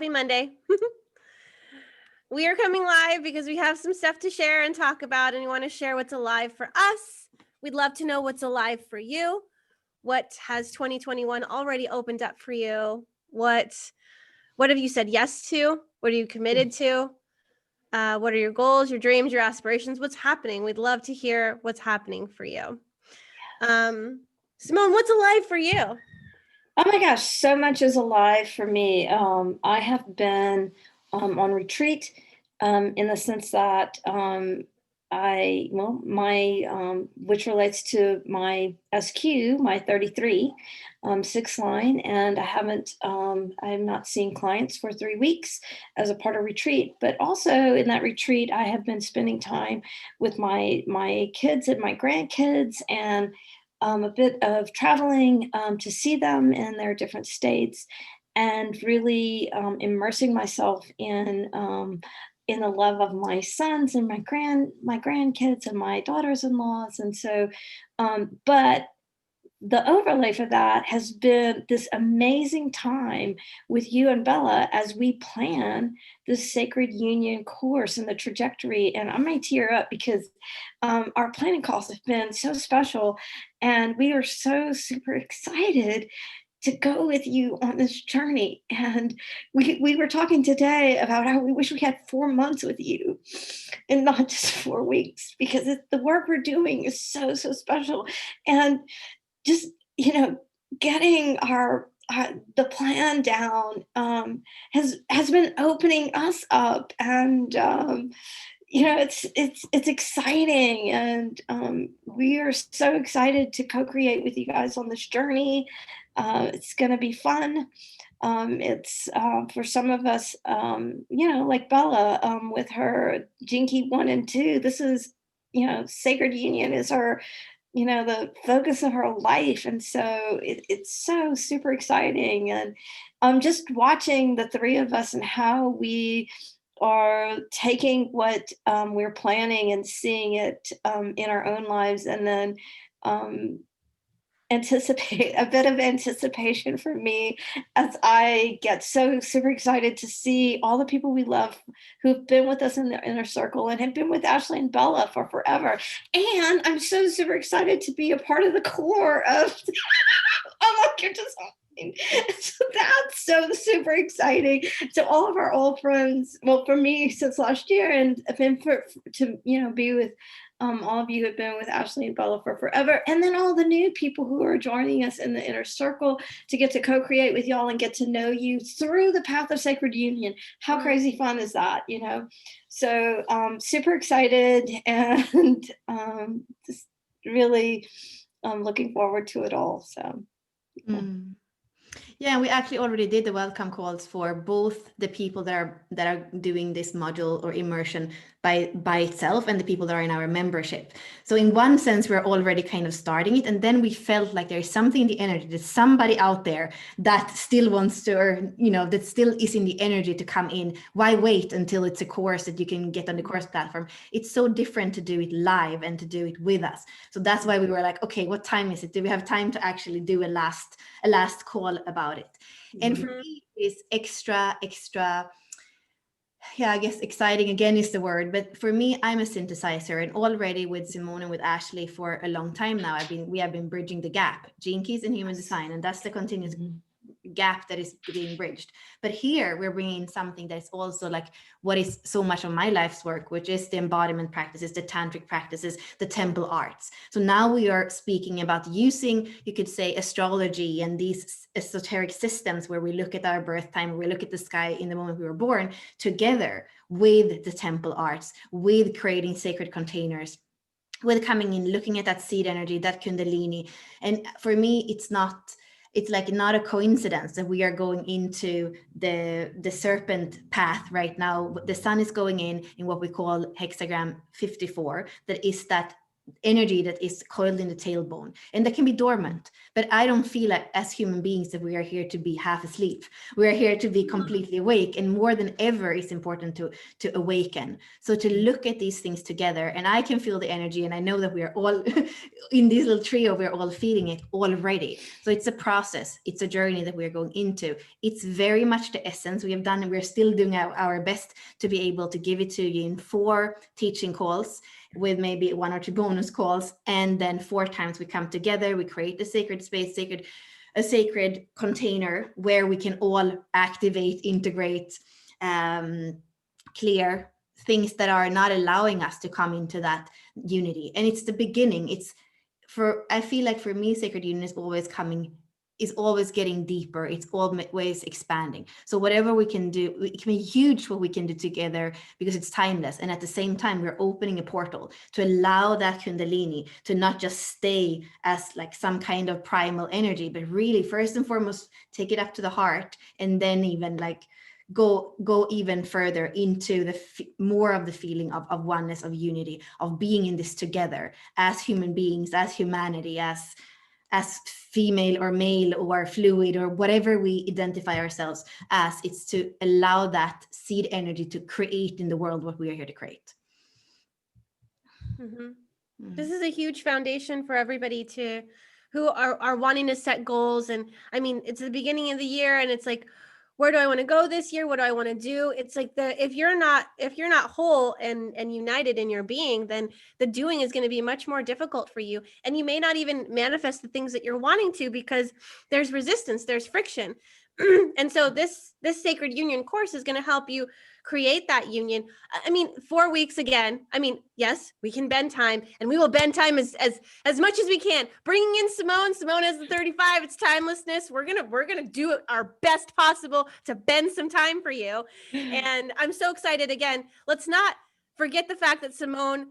Happy Monday. We are coming live because we have some stuff to share and talk about, and we want to share what's alive for us. We'd love to know what's alive for you. What has 2021 already opened up for you? What have you said yes to? What are you committed to? What are your goals, your dreams, your aspirations? What's happening? We'd love to hear what's happening for you. Simone, what's alive for you? Oh my gosh, so much is alive for me. I have been on retreat in the sense that which relates to my SQ, my 33, 6 line, and I'm not seeing clients for 3 weeks as a part of retreat. But also in that retreat, I have been spending time with my kids and my grandkids, and a bit of traveling to see them in their different states, and really immersing myself in the love of my sons and my grandkids and my daughters-in-laws. And so, but the overlay for that has been this amazing time with you and Bella as we plan this Sacred Union course and the trajectory. And I might tear up because our planning calls have been so special, and we are so super excited to go with you on this journey. And we were talking today about how we wish we had 4 months with you and not just 4 weeks, because the work we're doing is so special. And just, getting the plan down has been opening us up, and it's exciting, and we are so excited to co-create with you guys on this journey. It's going to be fun. It's for some of us, like Bella, with her Jinky 1 and 2. This is, Sacred Union is her, the focus of her life. And so it's so super exciting. And just watching the 3 of us and how we are taking what we're planning and seeing it in our own lives, and then a bit of anticipation for me as I get so super excited to see all the people we love who've been with us in the inner circle and have been with Ashley and Bella for forever. And I'm so super excited to be a part of the core of your design. So that's so super exciting. So all of our old friends, well, for me since last year, and I've been to be with all of you who have been with Ashley and Bella for forever, and then all the new people who are joining us in the inner circle to get to co-create with y'all and get to know you through the path of Sacred Union. How crazy fun is that, So super excited, and just really looking forward to it all. So yeah. Yeah, we actually already did the welcome calls for both the people that are doing this module or immersion by itself, and the people that are in our membership. So in one sense, we're already kind of starting it, and then we felt like there's something in the energy, there's somebody out there that still wants to, or that still is in the energy to come in. Why wait until it's a course that you can get on the course platform? It's so different to do it live and to do it with us. So that's why we were like, okay, what time is it? Do we have time to actually do a last call about it? And for me, it's extra, I guess exciting again is the word, but for me, I'm a synthesizer, and already with Simone and with Ashley for a long time now, we have been bridging the gap, Gene Keys and human design, and that's the continuous gap that is being bridged. But here we're bringing something that's also like what is so much of my life's work, which is the embodiment practices, the tantric practices, the temple arts. So now we are speaking about using, you could say, astrology and these esoteric systems where we look at our birth time, we look at the sky in the moment we were born, together with the temple arts, with creating sacred containers, with coming in, looking at that seed energy, that kundalini. And for me, it's like not a coincidence that we are going into the serpent path right now. The sun is going in what we call hexagram 54. That is that energy that is coiled in the tailbone, and that can be dormant. But I don't feel like as human beings that we are here to be half asleep. We are here to be completely awake, and more than ever it's important to awaken. So to look at these things together, and I can feel the energy, and I know that we are all in this little trio, we're all feeling it already. So it's a process, it's a journey that we're going into. It's very much the essence we have done, and we're still doing our best to be able to give it to you in 4 teaching calls, with maybe 1 or 2 bonus calls, and then 4 times we come together, we create a sacred space, a sacred container where we can all activate, integrate, clear things that are not allowing us to come into that unity. And it's the beginning. I feel like for me, sacred union is always getting deeper. It's always expanding. So whatever we can do, it can be huge what we can do together, because it's timeless. And at the same time, we're opening a portal to allow that Kundalini to not just stay as like some kind of primal energy, but really first and foremost, take it up to the heart, and then even like go even further into the more of the feeling of oneness, of unity, of being in this together as human beings, as humanity, as female or male or fluid or whatever we identify ourselves as. It's to allow that seed energy to create in the world what we are here to create. This is a huge foundation for everybody who are wanting to set goals. And I mean, it's the beginning of the year, and it's like, where do I want to go this year? What do I want to do? It's like if you're not whole and united in your being, then the doing is going to be much more difficult for you. And you may not even manifest the things that you're wanting to, because there's resistance, there's friction. And so this sacred union course is going to help you create that union. I mean, 4 weeks again. I mean, yes, we can bend time, and we will bend time as much as we can. Bringing in Simone has the 35. It's timelessness. We're gonna do our best possible to bend some time for you. And I'm so excited. Again, let's not forget the fact that Simone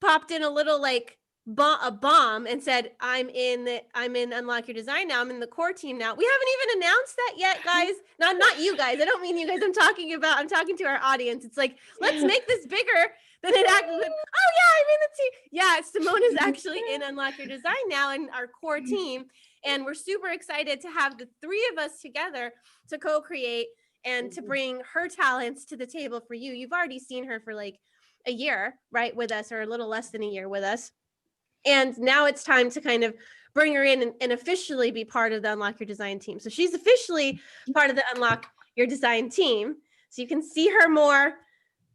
popped in a little like a bomb and said, I'm in Unlock Your Design now. I'm in the core team now. We haven't even announced that yet, guys. Not you guys. I don't mean you guys. I'm talking to our audience. It's like, let's make this bigger than it actually. Oh yeah, I'm in the team. Yeah, Simone is actually in Unlock Your Design now in our core team. And we're super excited to have the 3 of us together to co-create and to bring her talents to the table for you. You've already seen her for like a year, right, with us, or a little less than a year with us. And now it's time to kind of bring her in and officially be part of the Unlock Your Design team. So she's officially part of the Unlock Your Design team. So you can see her more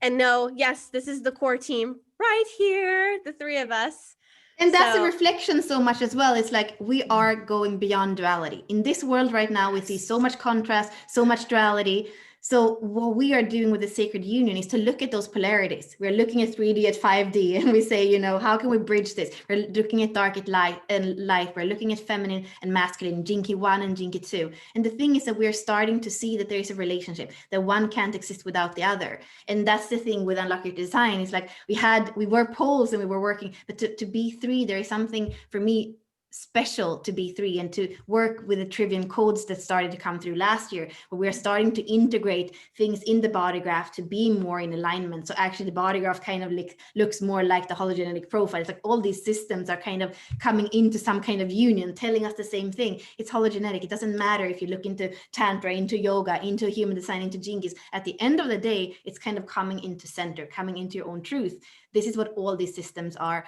and know, yes, this is the core team right here, the 3 of us. And that's a reflection so much as well. It's like we are going beyond duality. In this world right now, we see so much contrast, so much duality. So what we are doing with the sacred union is to look at those polarities. We're looking at 3D, at 5D, and we say, how can we bridge this? We're looking at dark, at light, and light. We're looking at feminine and masculine, Jinky 1 and Jinky 2. And the thing is that we're starting to see that there is a relationship, that one can't exist without the other. And that's the thing with Unlock Your Design. It's like we were poles and we were working, but to be 3, there is something for me special to be 3, and to work with the trivium codes that started to come through last year, where we're starting to integrate things in the body graph to be more in alignment. So actually the body graph kind of looks more like the hologenetic profile. It's like all these systems are kind of coming into some kind of union, telling us the same thing. It's hologenetic. It doesn't matter if you look into Tantra, into yoga, into human design, into Jinkies. At the end of the day, it's kind of coming into center, coming into your own truth. This is what all these systems are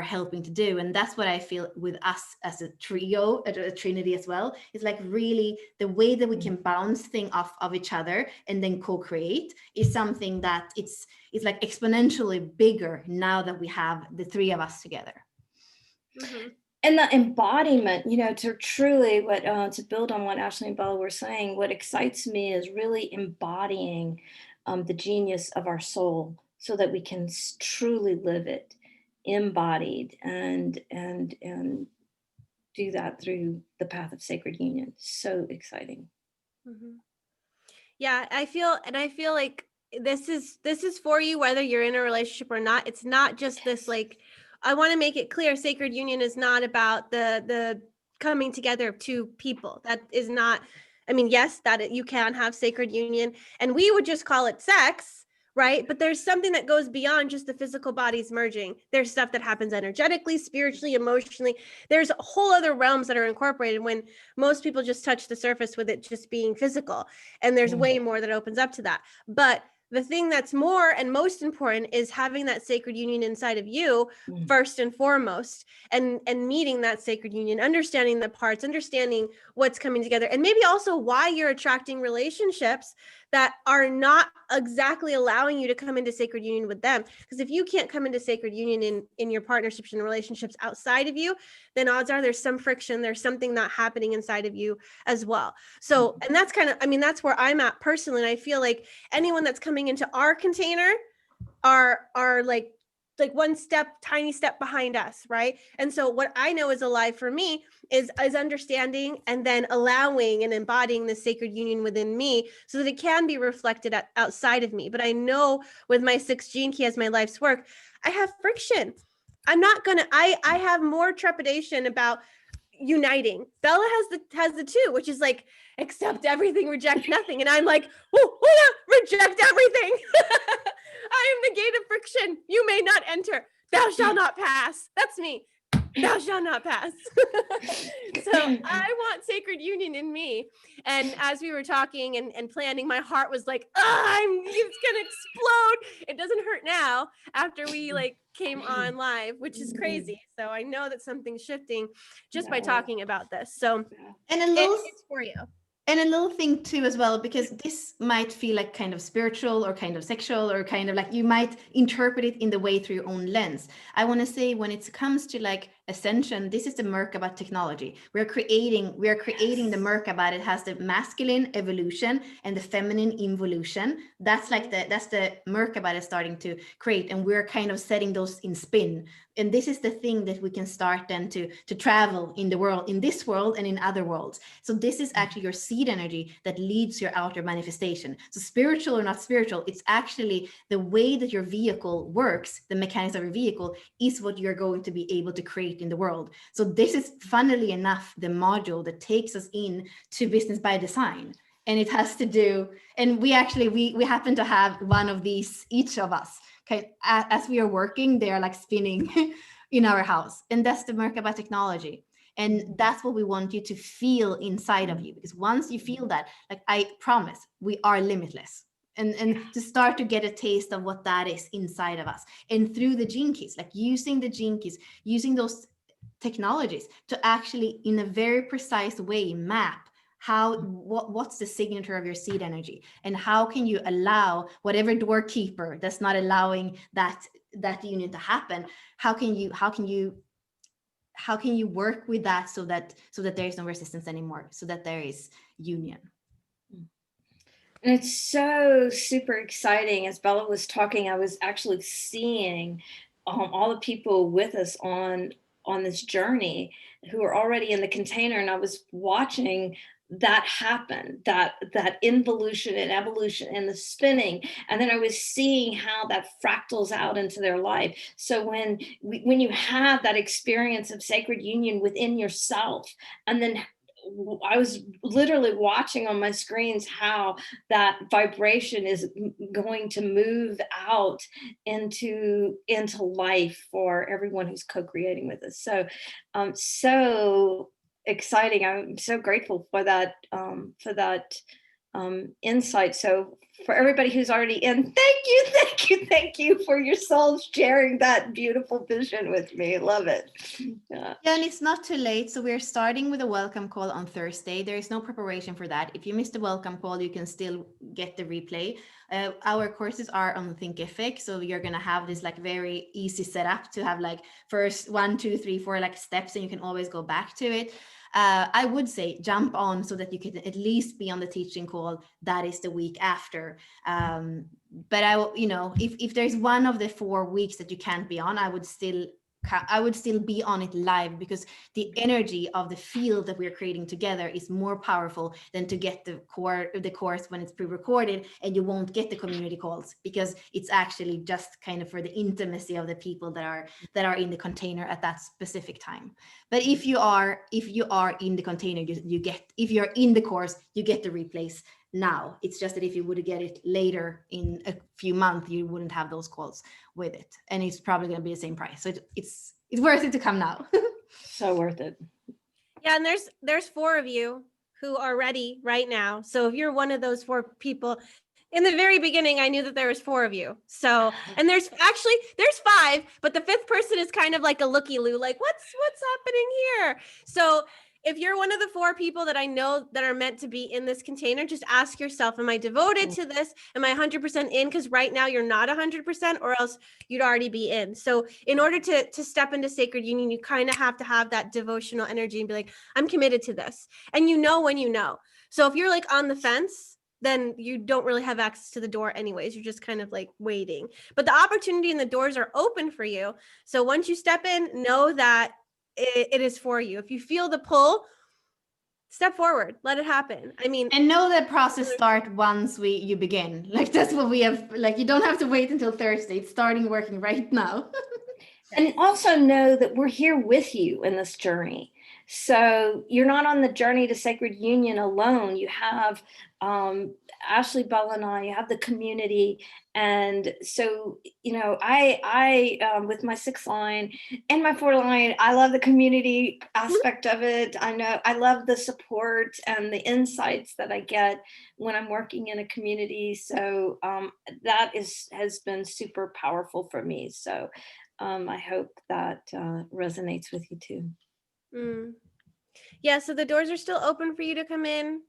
helping to do. And that's what I feel with us as a trio, a trinity as well. It's like really the way that we can bounce things off of each other and then co-create is something that it's like exponentially bigger now that we have the 3 of us together. Mm-hmm. And the embodiment, to truly to build on what Ashley and Bella were saying, what excites me is really embodying the genius of our soul so that we can truly live it embodied and do that through the path of sacred union. So exciting. Mm-hmm. Yeah, I feel like this is for you, whether you're in a relationship or not. It's not just this, like, I want to make it clear, sacred union is not about the coming together of 2 people. That is not, I mean, yes, that you can have sacred union, and we would just call it sex, right? But there's something that goes beyond just the physical bodies merging. There's stuff that happens energetically, spiritually, emotionally. There's whole other realms that are incorporated when most people just touch the surface with it just being physical. And there's way more that opens up to that. But the thing that's more and most important is having that sacred union inside of you first and foremost, and meeting that sacred union, understanding the parts, understanding what's coming together, and maybe also why you're attracting relationships that are not exactly allowing you to come into sacred union with them. Because if you can't come into sacred union in your partnerships and relationships outside of you, then odds are there's some friction, there's something not happening inside of you as well. So, and that's kind of, I mean, that's where I'm at personally. And I feel like anyone that's coming into our container are like one step, tiny step behind us, right? And so what I know is alive for me is understanding and then allowing and embodying the sacred union within me so that it can be reflected outside of me. But I know with my 6th gene key as my life's work, I have friction. I'm not gonna, I have more trepidation about uniting. Bella has the 2, which is like accept everything, reject nothing. And I'm like, oh yeah, reject everything. I am the gate of friction. You may not enter. Thou shalt not pass. That's me. Thou shalt not pass. So I want sacred union in me. And as we were talking and planning, my heart was like, it's gonna explode. It doesn't hurt now after we like came on live, which is crazy. So I know that something's shifting just by talking about this. So And a little it's for you. And a little thing too as well, because this might feel like kind of spiritual or kind of sexual or kind of like you might interpret it in the way through your own lens. I want to say when it comes to like ascension, this is the Merkaba technology. We are creating the Merkaba. It has the masculine evolution and the feminine involution. That's like that's the Merkaba that's starting to create, and we're kind of setting those in spin. And this is the thing that we can start then to travel in the world, in this world and in other worlds. So this is actually your seed energy that leads your outer manifestation. So spiritual or not spiritual, it's actually the way that your vehicle works, the mechanics of your vehicle is what you're going to be able to create in the world. So this is, funnily enough, the module that takes us in to business by design. And it has to do, and we actually, we happen to have one of these, each of us. Okay, as we are working, they are like spinning in our house, and that's the Merkaba technology. And that's what we want you to feel inside of you, because once you feel that, like I promise, we are limitless. And to start to get a taste of what that is inside of us, and through the gene keys, like using the gene keys, using those technologies to actually, in a very precise way, map what's the signature of your seed energy, and how can you allow whatever doorkeeper that's not allowing that union to happen, how can you work with that so that there is no resistance anymore, so that there is union. And it's so super exciting. As Bella was talking, I was actually seeing all the people with us on this journey who are already in the container, and I was watching that happen, that involution and evolution and the spinning, and then I was seeing how that fractals out into their life. So when you have that experience of sacred union within yourself, and then I was literally watching on my screens how that vibration is going to move out into life for everyone who's co-creating with us. So so exciting. I'm so grateful for that insight. So for everybody who's already in, thank you for yourselves sharing that beautiful vision with me. Love it. Yeah, and it's not too late. So we're starting with a welcome call on Thursday. There is no preparation for that. If you missed the welcome call, you can still get the replay. Our courses are on Thinkific, so you're gonna have this like very easy setup to have like first 1, 2, 3, 4 like steps, and you can always go back to it. I would say jump on so that you can at least be on the teaching call that is the week after. But if there's one of the 4 weeks that you can't be on, I would still be on it live, because the energy of the field that we're creating together is more powerful than to get the course when it's pre-recorded, and you won't get the community calls, because it's actually just kind of for the intimacy of the people that are in the container at that specific time. But if you are in the container, you get, if you're in the course, you get the replays now. It's just that if you would get it later in a few months, you wouldn't have those calls with it, and it's probably going to be the same price. So it's worth it to come now. So worth it. Yeah, and there's 4 of you who are ready right now. So if you're one of those 4 people, in the very beginning, I knew that there was 4 of you. So, and there's 5, but the 5th person is kind of like a looky-loo, like what's happening here? So if you're one of the 4 people that I know that are meant to be in this container, just ask yourself, am I devoted to this? Am I 100% in? Because right now you're not 100%, or else you'd already be in. So in order to step into Sacred Union, you kind of have to have that devotional energy and be like, I'm committed to this. And you know when you know. So if you're like on the fence, then you don't really have access to the door anyways. You're just kind of like waiting. But the opportunity and the doors are open for you. So once you step in, know that it is for you. If you feel the pull, step forward, let it happen. I mean, And know that process start once you begin. Like that's what we have, like you don't have to wait until Thursday. It's starting working right now. And also know that we're here with you in this journey. So you're not on the journey to Sacred Union alone. You have Ashley, Bella, and I, you have the community. And so, you know, I with my 6 line and my 4 line, I love the community aspect of it. I know I love the support and the insights that I get when I'm working in a community. So that has been super powerful for me. So I hope that resonates with you too. Yeah, so the doors are still open for you to come in.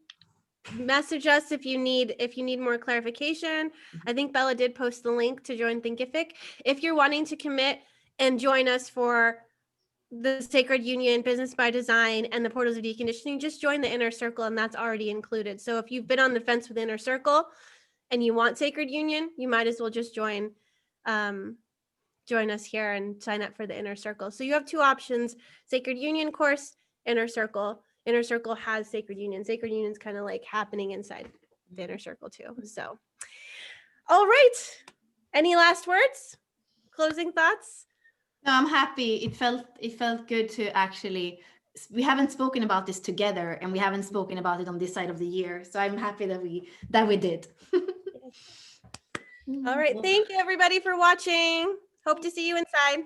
Message us if you need more clarification. I think Bella did post the link to join Thinkific. If you're wanting to commit and join us for the Sacred Union, Business by Design, and the Portals of Deconditioning, just join the Inner Circle, and that's already included. So if you've been on the fence with Inner Circle and you want Sacred Union, you might as well just join us here and sign up for the Inner Circle. So you have 2 options: Sacred Union course, Inner Circle. Inner Circle has Sacred Union. Sacred Union's kind of like happening inside the Inner Circle too. So, all right. Any last words? Closing thoughts? No, I'm happy. It felt good to actually, we haven't spoken about this together, and we haven't spoken about it on this side of the year. So I'm happy that we did. All right. Thank you everybody for watching. Hope to see you inside.